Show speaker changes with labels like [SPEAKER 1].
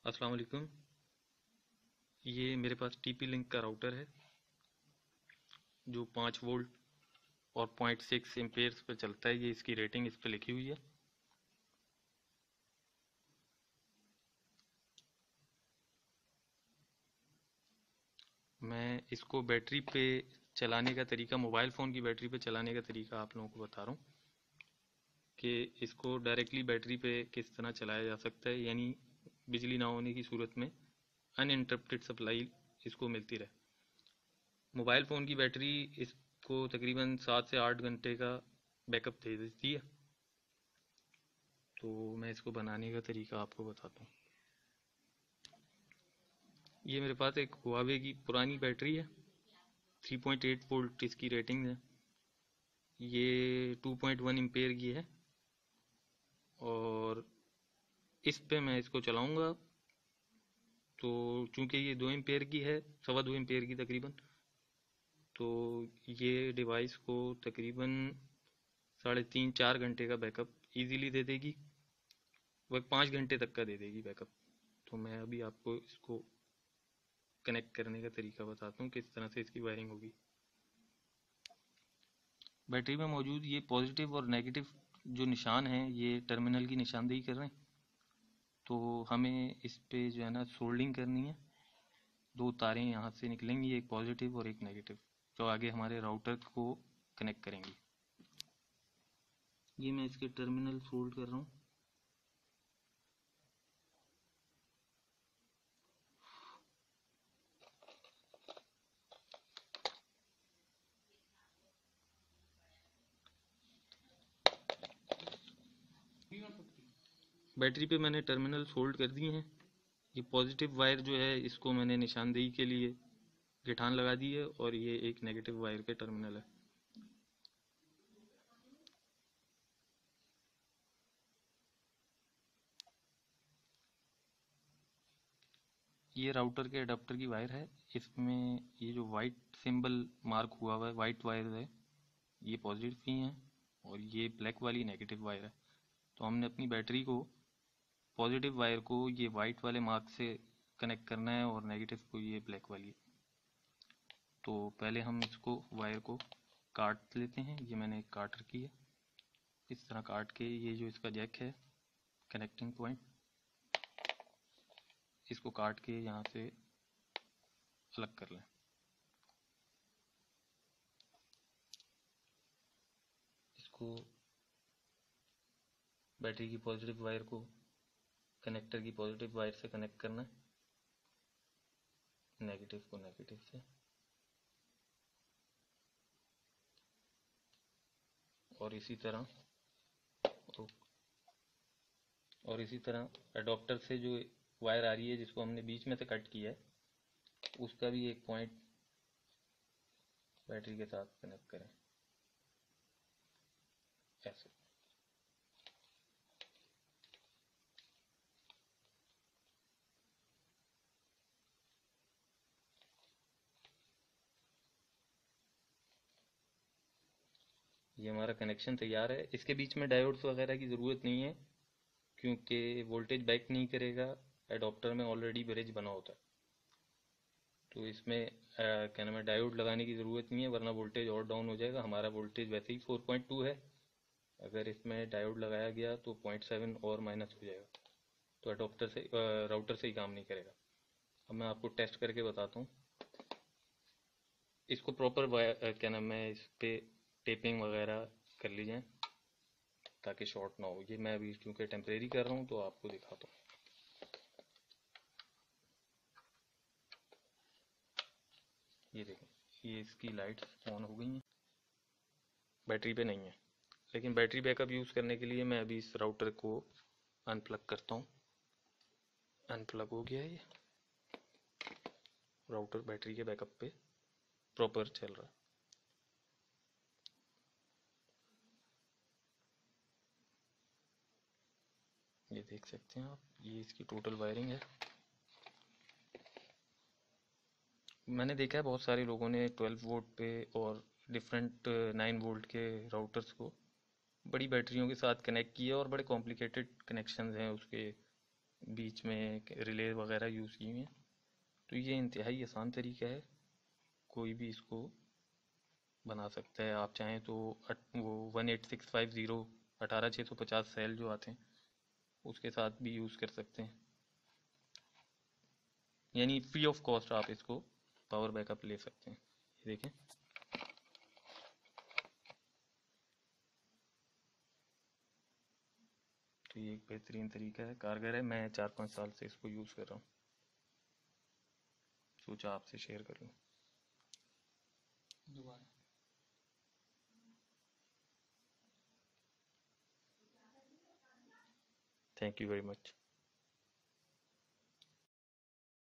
[SPEAKER 1] अस्सलाम वालेकुम। ये मेरे पास टीपी लिंक का राउटर है जो 5 वोल्ट और 0.6 एम्पेयर्स पर चलता है। ये इसकी रेटिंग इस पर लिखी हुई है। मैं इसको बैटरी पे चलाने का तरीका, मोबाइल फ़ोन की बैटरी पे चलाने का तरीका आप लोगों को बता रहा हूँ कि इसको डायरेक्टली बैटरी पे किस तरह चलाया जा सकता है, यानी बिजली ना होने की सूरत में अनइंटरप्टेड सप्लाई इसको मिलती रहे। मोबाइल फ़ोन की बैटरी इसको तकरीबन 7 से 8 घंटे का बैकअप दे देती है। तो मैं इसको बनाने का तरीका आपको बताता हूँ। ये मेरे पास एक हुआवे की पुरानी बैटरी है, 3.8 वोल्ट इसकी रेटिंग है। ये 2.1 एम्पेयर की है और इस पे मैं इसको चलाऊंगा। तो चूंकि ये 2 एम्पेयर की है, 2.25 एम्पेयर की तकरीबन, तो ये डिवाइस को तकरीबन 3.5-4 घंटे का बैकअप इजीली दे देगी। वह 5 घंटे तक का दे देगी बैकअप। तो मैं अभी आपको इसको कनेक्ट करने का तरीका बताता हूँ, किस तरह से इसकी वायरिंग होगी। बैटरी में मौजूद ये पॉजिटिव और नेगेटिव जो निशान हैं, ये टर्मिनल की निशानदेही कर रहे हैं। तो हमें इस पे जो है ना सोल्डिंग करनी है। 2 तारें यहाँ से निकलेंगी, एक पॉजिटिव और एक नेगेटिव, जो आगे हमारे राउटर को कनेक्ट करेंगी। ये मैं इसके टर्मिनल सोल्ड कर रहा हूँ। बैटरी पे मैंने टर्मिनल सोल्ड कर दिए हैं। ये पॉजिटिव वायर जो है इसको मैंने निशानदेही के लिए गिठान लगा दी है और ये एक नेगेटिव वायर के टर्मिनल है। ये राउटर के अडाप्टर की वायर है। इसमें ये जो वाइट सिंबल मार्क हुआ हुआ है, वाइट वायर है, ये पॉजिटिव ही है और ये ब्लैक वाली नेगेटिव वायर है। तो हमने अपनी बैटरी को, पॉजिटिव वायर को ये वाइट वाले मार्क से कनेक्ट करना है और नेगेटिव को ये ब्लैक वाली। तो पहले हम इसको वायर को काट लेते हैं। ये मैंने एक काट रखी है। इस तरह काट के ये जो इसका जैक है, कनेक्टिंग पॉइंट, इसको काट के यहाँ से अलग कर लें। इसको बैटरी की पॉजिटिव वायर को कनेक्टर की पॉजिटिव वायर से कनेक्ट करना है, नेगेटिव को नेगेटिव से। और इसी तरह अडॉप्टर से जो वायर आ रही है जिसको हमने बीच में से कट किया है, उसका भी एक पॉइंट बैटरी के साथ कनेक्ट करें ऐसे। ये हमारा कनेक्शन तैयार है। इसके बीच में डायोड्स वगैरह की ज़रूरत नहीं है क्योंकि वोल्टेज बैक नहीं करेगा। एडॉप्टर में ऑलरेडी ब्रिज बना होता है, तो इसमें क्या नाम है, डायोड लगाने की ज़रूरत नहीं है, वरना वोल्टेज और डाउन हो जाएगा। हमारा वोल्टेज वैसे ही 4.2 है, अगर इसमें डायोड लगाया गया तो 0.7 और माइनस हो जाएगा, तो एडॉप्टर से राउटर से ही काम नहीं करेगा। अब मैं आपको टेस्ट करके बताता हूँ। इसको प्रॉपर क्या नाम है, इस पे टेपिंग वगैरह कर लीजिए ताकि शॉर्ट ना हो। ये मैं अभी क्योंकि टेम्परेरी कर रहा हूँ तो आपको दिखाता हूँ। ये देखें, ये इसकी लाइट्स ऑन हो गई हैं, बैटरी पे नहीं है। लेकिन बैटरी बैकअप यूज़ करने के लिए मैं अभी इस राउटर को अनप्लग करता हूँ। अनप्लग हो गया है। ये राउटर बैटरी के बैकअप पे प्रॉपर चल रहा है। ये देख सकते हैं आप, ये इसकी टोटल वायरिंग है। मैंने देखा है बहुत सारे लोगों ने 12 वोल्ट पे और डिफरेंट 9 वोल्ट के राउटर्स को बड़ी बैटरियों के साथ कनेक्ट किया और बड़े कॉम्प्लिकेटेड कनेक्शंस हैं उसके। बीच में रिले वगैरह यूज़ की हुई हैं। तो ये इंतहाई आसान तरीका है, कोई भी इसको बना सकता है। आप चाहें तो वो 18650 18650 सेल जो आते हैं उसके साथ भी यूज़ कर सकते हैं, यानी फ्री ऑफ कॉस्ट आप इसको पावर बैकअप ले सकते हैं। ये देखें, तो ये एक बेहतरीन तरीका है, कारगर है। मैं 4-5 साल से इसको यूज़ कर रहा हूँ, सोचा आपसे शेयर कर लूँ। Thank you very much.